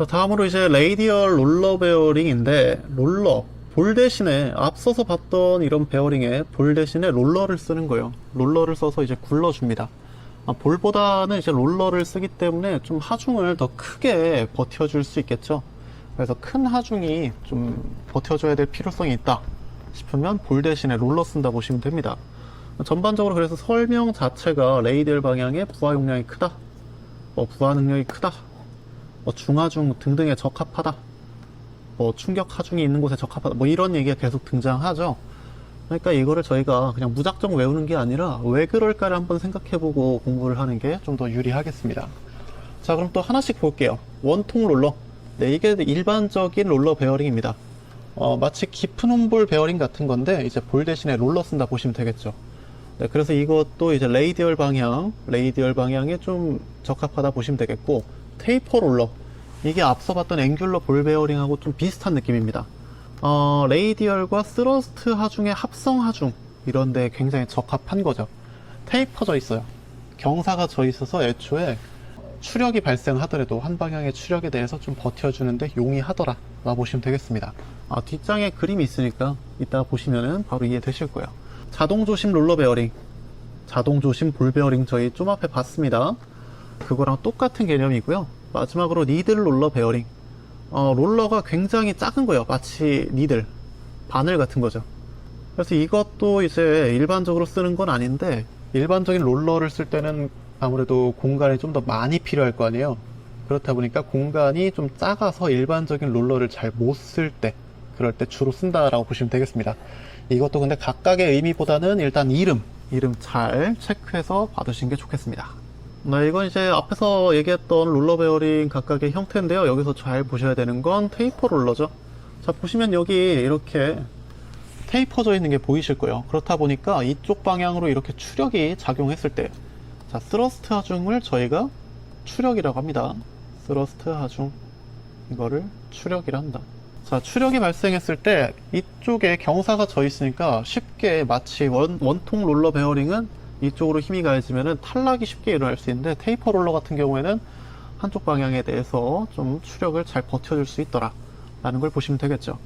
자, 다음으로 이제 레이디얼 롤러 베어링인데, 볼 대신에 앞서서 봤던 이런 베어링에 볼 대신에 롤러를 쓰는 거예요. 롤러를 써서 이제 굴러줍니다. 볼보다는 이제 롤러를 쓰기 때문에 좀 하중을 더 크게 버텨줄 수 있겠죠. 그래서 큰 하중이 좀 버텨줘야 될 필요성이 있다 싶으면 볼 대신에 롤러 쓴다 보시면 됩니다. 전반적으로 그래서 설명 자체가 레이디얼 방향의 부하 용량이 크다, 부하 능력이 크다, 중하중 등등에 적합하다, 충격 하중이 있는 곳에 적합하다, 이런 얘기가 계속 등장하죠. 그러니까 이거를 저희가 그냥 무작정 외우는 게 아니라 왜 그럴까를 한번 생각해보고 공부를 하는 게 좀 더 유리하겠습니다. 자, 그럼 또 하나씩 볼게요. 원통 롤러. 네, 이게 일반적인 롤러 베어링입니다. 마치 깊은 홈볼 베어링 같은 건데 이제 볼 대신에 롤러 쓴다 보시면 되겠죠. 네, 그래서 이것도 이제 레이디얼 방향에 좀 적합하다 보시면 되겠고, 테이퍼 롤러. 이게 앞서 봤던 앵귤러 볼 베어링하고 좀 비슷한 느낌입니다. 레이디얼과 스러스트 하중의 합성 하중, 이런데 굉장히 적합한 거죠. 테이퍼져 있어요. 경사가 져 있어서 애초에 추력이 발생하더라도 한 방향의 추력에 대해서 좀 버텨주는데 용이하더라 라 보시면 되겠습니다. 뒷장에 그림이 있으니까 이따 보시면은 바로 이해되실 거예요. 자동조심 롤러 베어링, 자동조심 볼 베어링 저희 좀 앞에 봤습니다. 그거랑 똑같은 개념이고요. 마지막으로 니들 롤러 베어링. 롤러가 굉장히 작은 거예요. 마치 니들, 바늘 같은 거죠. 그래서 이것도 이제 일반적으로 쓰는 건 아닌데, 일반적인 롤러를 쓸 때는 아무래도 공간이 좀 더 많이 필요할 거 아니에요. 그렇다 보니까 공간이 좀 작아서 일반적인 롤러를 잘 못 쓸 때, 그럴 때 주로 쓴다라고 보시면 되겠습니다. 이것도 근데 각각의 의미보다는 일단 이름 잘 체크해서 받으시는 게 좋겠습니다. 네, 이건 이제 앞에서 얘기했던 롤러 베어링 각각의 형태인데요. 여기서 잘 보셔야 되는 건 테이퍼 롤러죠. 자, 보시면 여기 이렇게 테이퍼져 있는 게 보이실 거예요. 그렇다 보니까 이쪽 방향으로 이렇게 추력이 작용했을 때, 자, 스러스트 하중을 저희가 추력이라고 합니다. 스러스트 하중, 이거를 추력이라 한다. 자, 추력이 발생했을 때 이쪽에 경사가 져 있으니까 쉽게, 마치 원통 롤러 베어링은 이쪽으로 힘이 가해지면 탈락이 쉽게 일어날 수 있는데, 테이퍼 롤러 같은 경우에는 한쪽 방향에 대해서 좀 추력을 잘 버텨줄 수 있더라 라는 걸 보시면 되겠죠.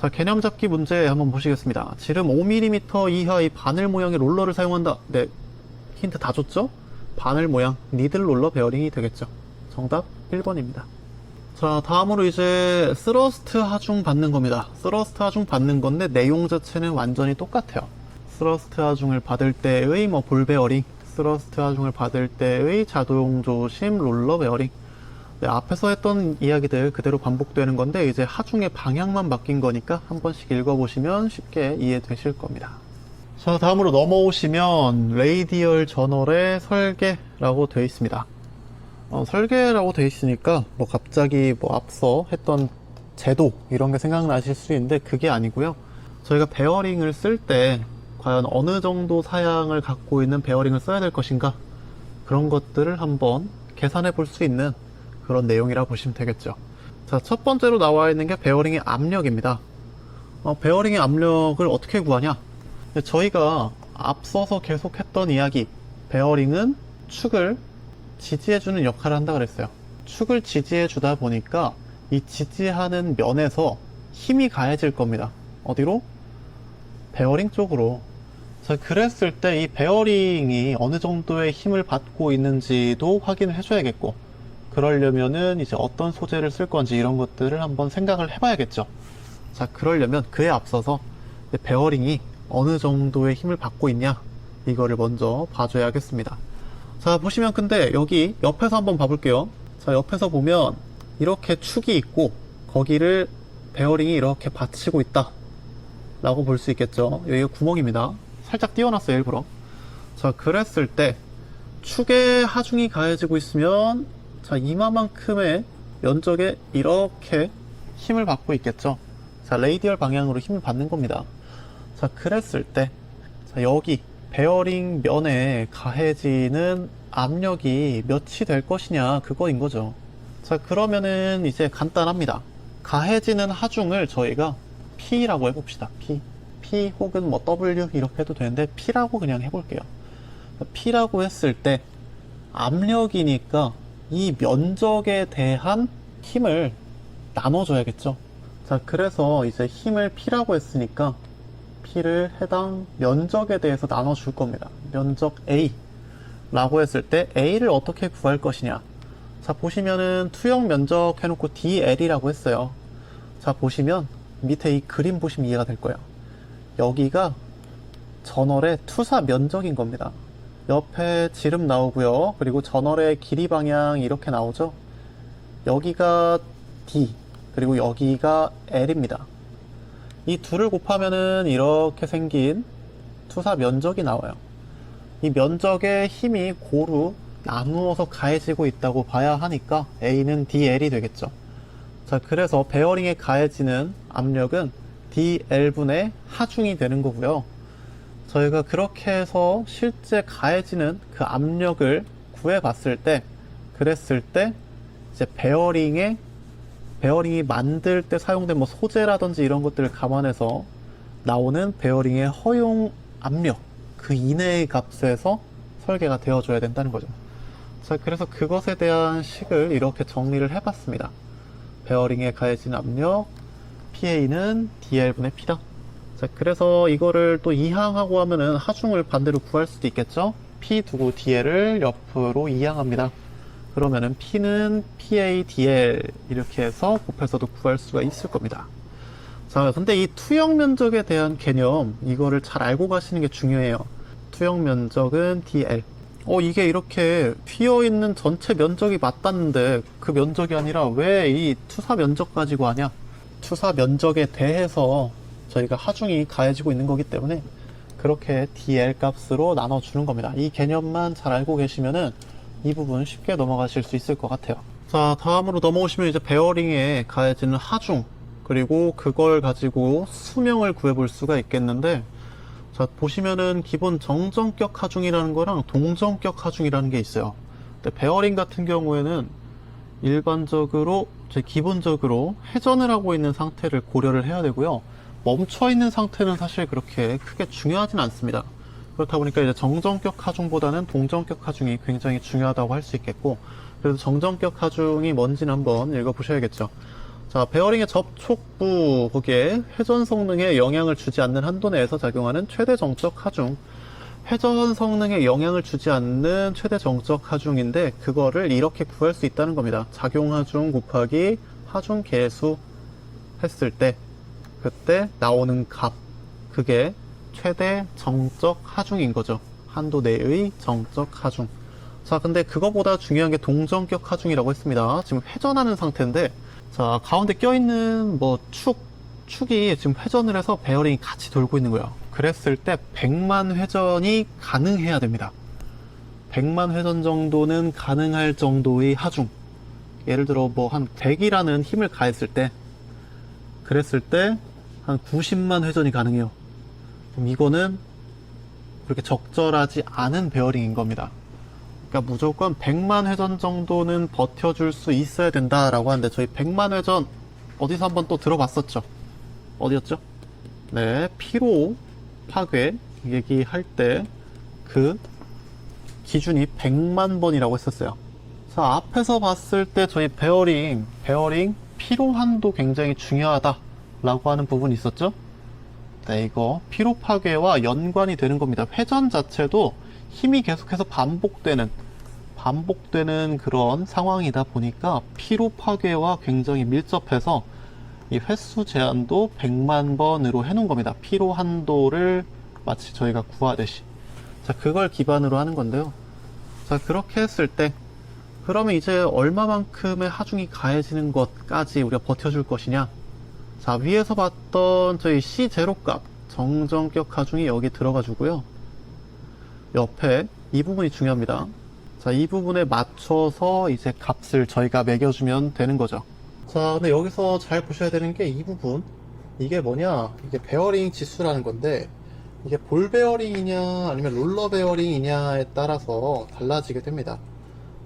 자, 개념 잡기 문제 한번 보시겠습니다. 지름 5mm 이하의 바늘 모양의 롤러를 사용한다. 네, 힌트 다 줬죠? 바늘 모양, 니들 롤러 베어링이 되겠죠. 정답 1번입니다. 자, 다음으로 이제 스러스트 하중 받는 겁니다. 스러스트 하중 받는 건데 내용 자체는 완전히 똑같아요. 스러스트 하중을 받을 때의 볼 베어링, 스러스트 하중을 받을 때의 자동조심 롤러 베어링. 네, 앞에서 했던 이야기들 그대로 반복되는 건데 이제 하중의 방향만 바뀐 거니까 한 번씩 읽어보시면 쉽게 이해되실 겁니다. 자, 다음으로 넘어오시면 레이디얼 저널의 설계라고 되어 있습니다. 설계라고 되어 있으니까 갑자기 앞서 했던 제도 이런 게 생각나실 수 있는데 그게 아니고요. 저희가 베어링을 쓸 때 과연 어느 정도 사양을 갖고 있는 베어링을 써야 될 것인가, 그런 것들을 한번 계산해 볼 수 있는 그런 내용이라고 보시면 되겠죠. 자, 첫 번째로 나와 있는 게 베어링의 압력입니다. 베어링의 압력을 어떻게 구하냐? 저희가 앞서서 계속했던 이야기, 베어링은 축을 지지해주는 역할을 한다 그랬어요. 축을 지지해주다 보니까 이 지지하는 면에서 힘이 가해질 겁니다. 어디로? 베어링 쪽으로. 자, 그랬을 때 이 베어링이 어느 정도의 힘을 받고 있는지도 확인을 해줘야겠고, 그러려면은 이제 어떤 소재를 쓸 건지 이런 것들을 한번 생각을 해봐야겠죠. 자, 그러려면 그에 앞서서 베어링이 어느 정도의 힘을 받고 있냐, 이거를 먼저 봐줘야겠습니다. 자, 보시면 근데 여기 옆에서 한번 봐볼게요. 자, 옆에서 보면 이렇게 축이 있고 거기를 베어링이 이렇게 받치고 있다 라고 볼 수 있겠죠. 여기가 구멍입니다. 살짝 띄워놨어요, 일부러. 자, 그랬을 때 축에 하중이 가해지고 있으면, 자, 이마만큼의 면적에 이렇게 힘을 받고 있겠죠. 자, 레이디얼 방향으로 힘을 받는 겁니다. 자, 그랬을 때, 자, 여기 베어링 면에 가해지는 압력이 몇이 될 것이냐, 그거인 거죠. 자, 그러면은 이제 간단합니다. 가해지는 하중을 저희가 P라고 해봅시다. P 혹은 W 이렇게 해도 되는데 P라고 그냥 해볼게요. P라고 했을 때 압력이니까 이 면적에 대한 힘을 나눠줘야겠죠. 자, 그래서 이제 힘을 P라고 했으니까 P를 해당 면적에 대해서 나눠줄 겁니다. 면적 A 라고 했을 때 A를 어떻게 구할 것이냐. 자, 보시면은 투영 면적 해놓고 DL이라고 했어요. 자, 보시면 밑에 이 그림 보시면 이해가 될 거예요. 여기가 전월의 투사 면적인 겁니다. 옆에 지름 나오고요. 그리고 전월의 길이 방향 이렇게 나오죠. 여기가 D, 그리고 여기가 L입니다. 이 둘을 곱하면은 이렇게 생긴 투사 면적이 나와요. 이 면적의 힘이 고루 나누어서 가해지고 있다고 봐야 하니까 A는 DL이 되겠죠. 자, 그래서 베어링에 가해지는 압력은 DL분의 하중이 되는 거고요. 저희가 그렇게 해서 실제 가해지는 그 압력을 구해봤을 때, 그랬을 때 이제 베어링이 만들 때 사용된 뭐 소재라든지 이런 것들을 감안해서 나오는 베어링의 허용 압력, 그 이내의 값에서 설계가 되어줘야 된다는 거죠. 자, 그래서 그것에 대한 식을 이렇게 정리를 해봤습니다. 베어링에 가해진 압력 PA는 DL분의 P다. 자, 그래서 이거를 또 이항하고 하면은 하중을 반대로 구할 수도 있겠죠. P 두고 DL을 옆으로 이항합니다. 그러면은 P는 PA, DL 이렇게 해서 곱해서도 구할 수가 있을 겁니다. 자, 근데 이 투영 면적에 대한 개념, 이거를 잘 알고 가시는 게 중요해요. 투영 면적은 DL. 이게 이렇게 휘어있는 전체 면적이 맞닿는데 그 면적이 아니라 왜 이 투사 면적 가지고 하냐? 투사 면적에 대해서 저희가 하중이 가해지고 있는 거기 때문에 그렇게 DL 값으로 나눠주는 겁니다. 이 개념만 잘 알고 계시면은 이 부분 쉽게 넘어가실 수 있을 것 같아요. 자, 다음으로 넘어오시면 이제 베어링에 가해지는 하중, 그리고 그걸 가지고 수명을 구해볼 수가 있겠는데, 자, 보시면은 기본 정전격 하중이라는 거랑 동전격 하중이라는 게 있어요. 근데 베어링 같은 경우에는 일반적으로, 기본적으로 회전을 하고 있는 상태를 고려를 해야 되고요. 멈춰 있는 상태는 사실 그렇게 크게 중요하진 않습니다. 그렇다 보니까 이제 정전격 하중보다는 동전격 하중이 굉장히 중요하다고 할 수 있겠고, 그래서 정전격 하중이 뭔지는 한번 읽어보셔야겠죠. 자, 베어링의 접촉부, 거기에 회전 성능에 영향을 주지 않는 한도 내에서 작용하는 최대 정적 하중. 회전 성능에 영향을 주지 않는 최대 정적 하중인데, 그거를 이렇게 구할 수 있다는 겁니다. 작용 하중 곱하기 하중 계수 했을 때, 그때 나오는 값, 그게 최대 정적 하중인 거죠. 한도 내의 정적 하중. 자, 근데 그거보다 중요한 게 동전격 하중이라고 했습니다. 지금 회전하는 상태인데, 자, 가운데 껴있는 뭐 축이 지금 회전을 해서 베어링이 같이 돌고 있는 거예요. 그랬을 때 100만 회전이 가능해야 됩니다. 100만 회전 정도는 가능할 정도의 하중. 예를 들어 뭐 한 100이라는 힘을 가했을 때, 그랬을 때 한 90만 회전이 가능해요. 그럼 이거는 그렇게 적절하지 않은 베어링인 겁니다. 그러니까 무조건 100만 회전 정도는 버텨줄 수 있어야 된다라고 하는데, 저희 100만 회전 어디서 한번 또 들어봤었죠? 어디였죠? 네, 피로 파괴 얘기할 때 그 기준이 100만 번이라고 했었어요. 자, 앞에서 봤을 때 저희 베어링 피로 한도 굉장히 중요하다 라고 하는 부분이 있었죠? 네, 이거 피로 파괴와 연관이 되는 겁니다. 회전 자체도 힘이 계속해서 반복되는 그런 상황이다 보니까 피로 파괴와 굉장히 밀접해서 이 횟수 제한도 100만 번으로 해놓은 겁니다. 피로 한도를 마치 저희가 구하듯이. 자, 그걸 기반으로 하는 건데요. 자, 그렇게 했을 때 그러면 이제 얼마만큼의 하중이 가해지는 것까지 우리가 버텨줄 것이냐. 자, 위에서 봤던 저희 C0 값, 정전격 하중이 여기 들어가 주고요. 옆에 이 부분이 중요합니다. 자, 이 부분에 맞춰서 이제 값을 저희가 매겨주면 되는 거죠. 자, 근데 여기서 잘 보셔야 되는 게 이 부분. 이게 뭐냐? 이게 베어링 지수라는 건데, 이게 볼 베어링이냐 아니면 롤러 베어링이냐에 따라서 달라지게 됩니다.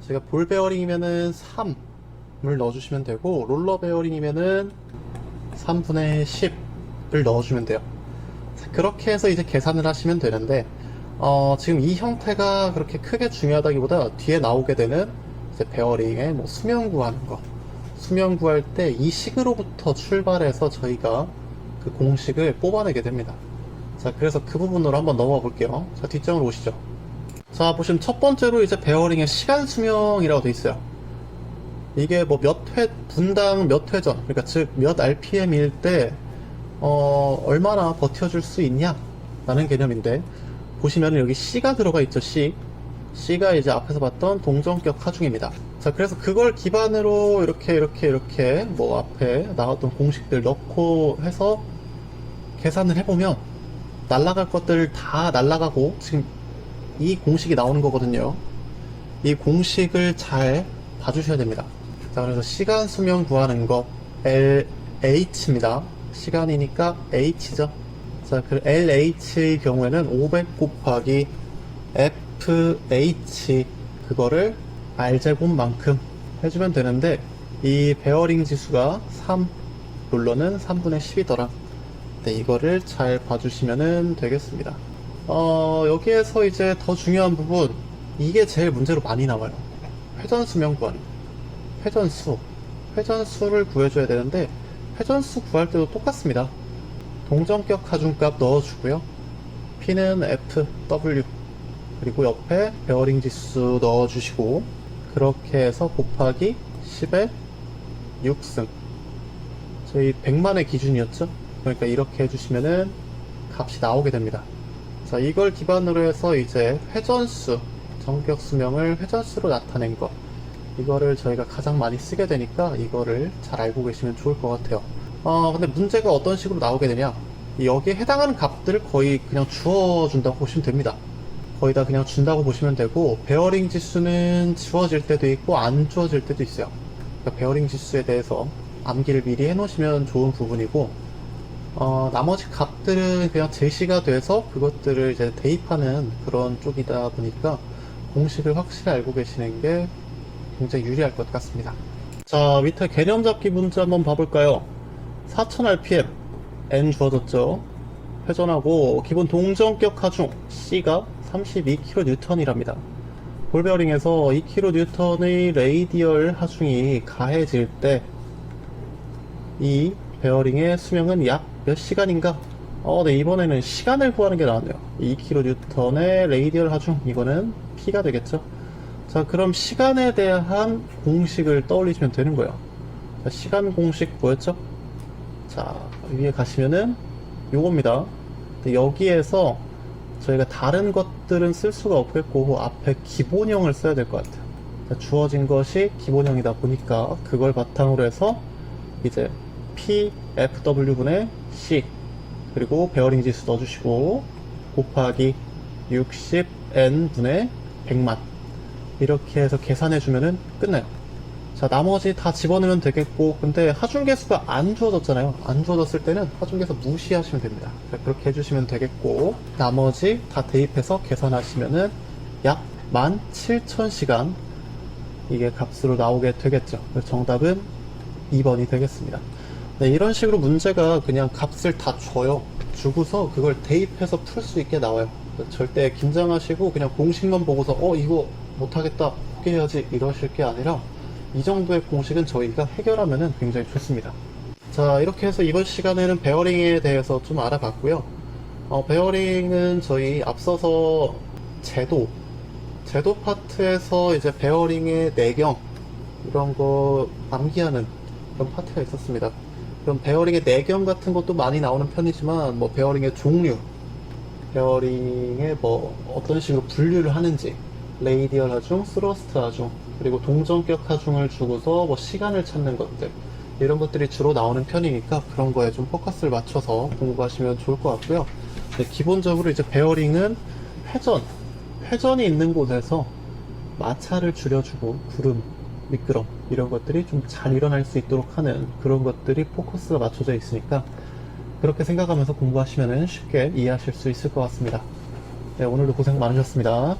제가 볼 베어링이면은 3을 넣어주시면 되고, 롤러 베어링이면은 3분의 10을 넣어주면 돼요. 그렇게 해서 이제 계산을 하시면 되는데, 지금 이 형태가 그렇게 크게 중요하다기보다 뒤에 나오게 되는 이제 베어링의 뭐 수명 구하는 거, 수명 구할 때 이 식으로부터 출발해서 저희가 그 공식을 뽑아내게 됩니다. 자, 그래서 그 부분으로 한번 넘어가 볼게요. 자, 뒷장으로 오시죠. 자, 보시면 첫 번째로 이제 베어링의 시간 수명이라고 돼 있어요. 이게 뭐 몇 회, 분당 몇 회전, 그러니까 즉 몇 RPM일 때 얼마나 버텨줄 수 있냐 라는 개념인데, 보시면 여기 C가 들어가 있죠. C가 이제 앞에서 봤던 동정격 하중입니다. 자, 그래서 그걸 기반으로 이렇게 뭐 앞에 나왔던 공식들 넣고 해서 계산을 해보면 날라갈 것들 다 날라가고 지금 이 공식이 나오는 거거든요. 이 공식을 잘 봐주셔야 됩니다. 자, 그래서 시간 수명 구하는 거 LH입니다. 시간이니까 H죠. 자, 그 LH의 경우에는 500 곱하기 FH, 그거를 R제곱만큼 해주면 되는데, 이 베어링 지수가 3, 롤러는 3분의 10이더라. 네, 이거를 잘 봐주시면 되겠습니다. 여기에서 이제 더 중요한 부분, 이게 제일 문제로 많이 나와요. 회전 수명 구하는 거. 회전수를 구해줘야 되는데, 회전수 구할 때도 똑같습니다. 동정격 하중값 넣어주고요. P는 F, W, 그리고 옆에 베어링 지수 넣어주시고, 그렇게 해서 곱하기 10의 6승. 저희 100만의 기준이었죠? 그러니까 이렇게 해주시면은 값이 나오게 됩니다. 자, 이걸 기반으로 해서 이제 회전수, 정격 수명을 회전수로 나타낸 거, 이거를 저희가 가장 많이 쓰게 되니까 이거를 잘 알고 계시면 좋을 것 같아요. 근데 문제가 어떤 식으로 나오게 되냐, 여기에 해당하는 값들을 거의 그냥 주어준다고 보시면 됩니다. 거의 다 그냥 준다고 보시면 되고, 베어링 지수는 주어질 때도 있고 안 주어질 때도 있어요. 그러니까 베어링 지수에 대해서 암기를 미리 해 놓으시면 좋은 부분이고, 나머지 값들은 그냥 제시가 돼서 그것들을 이제 대입하는 그런 쪽이다 보니까 공식을 확실히 알고 계시는 게 굉장히 유리할 것 같습니다. 자, 밑에 개념 잡기 문제 한번 봐볼까요? 4000rpm N 주어졌죠. 회전하고 기본 동정격 하중 C가 32kN이랍니다. 볼베어링에서 2kN의 레이디얼 하중이 가해질 때 이 베어링의 수명은 약 몇 시간인가? 네, 이번에는 시간을 구하는 게 나왔네요. 2kN의 레이디얼 하중, 이거는 P가 되겠죠. 자, 그럼 시간에 대한 공식을 떠올리시면 되는 거예요. 자, 시간 공식 뭐였죠? 자, 위에 가시면은 요겁니다. 여기에서 저희가 다른 것들은 쓸 수가 없겠고 앞에 기본형을 써야 될 것 같아요. 자, 주어진 것이 기본형이다 보니까 그걸 바탕으로 해서 이제 P, FW분의 C, 그리고 베어링 지수 넣어주시고 곱하기 60N분의 100만, 이렇게 해서 계산해주면은 끝나요. 자, 나머지 다 집어넣으면 되겠고, 근데 하중계수가 안 주어졌잖아요. 안 주어졌을 때는 하중계수 무시하시면 됩니다. 자, 그렇게 해주시면 되겠고, 나머지 다 대입해서 계산하시면은 약 17,000시간 이게 값으로 나오게 되겠죠. 그래서 정답은 2번이 되겠습니다. 네, 이런 식으로 문제가 그냥 값을 다 줘요. 주고서 그걸 대입해서 풀 수 있게 나와요. 절대 긴장하시고 그냥 공식만 보고서 이거 못하겠다, 포기해야지 이러실 게 아니라 이 정도의 공식은 저희가 해결하면 굉장히 좋습니다. 자, 이렇게 해서 이번 시간에는 베어링에 대해서 좀 알아봤고요. 베어링은 저희 앞서서 제도 파트에서 이제 베어링의 내경 이런 거 암기하는 그런 파트가 있었습니다. 그럼 베어링의 내경 같은 것도 많이 나오는 편이지만, 뭐 베어링의 종류, 베어링의 뭐 어떤 식으로 분류를 하는지, 레이디얼 하중, 스러스트 하중, 그리고 동정격 하중을 주고서 뭐 시간을 찾는 것들, 이런 것들이 주로 나오는 편이니까 그런 거에 좀 포커스를 맞춰서 공부하시면 좋을 것 같고요. 네, 기본적으로 이제 베어링은 회전이 있는 곳에서 마찰을 줄여주고 구름, 미끄럼 이런 것들이 좀 잘 일어날 수 있도록 하는 그런 것들이 포커스가 맞춰져 있으니까 그렇게 생각하면서 공부하시면 쉽게 이해하실 수 있을 것 같습니다. 네, 오늘도 고생 많으셨습니다.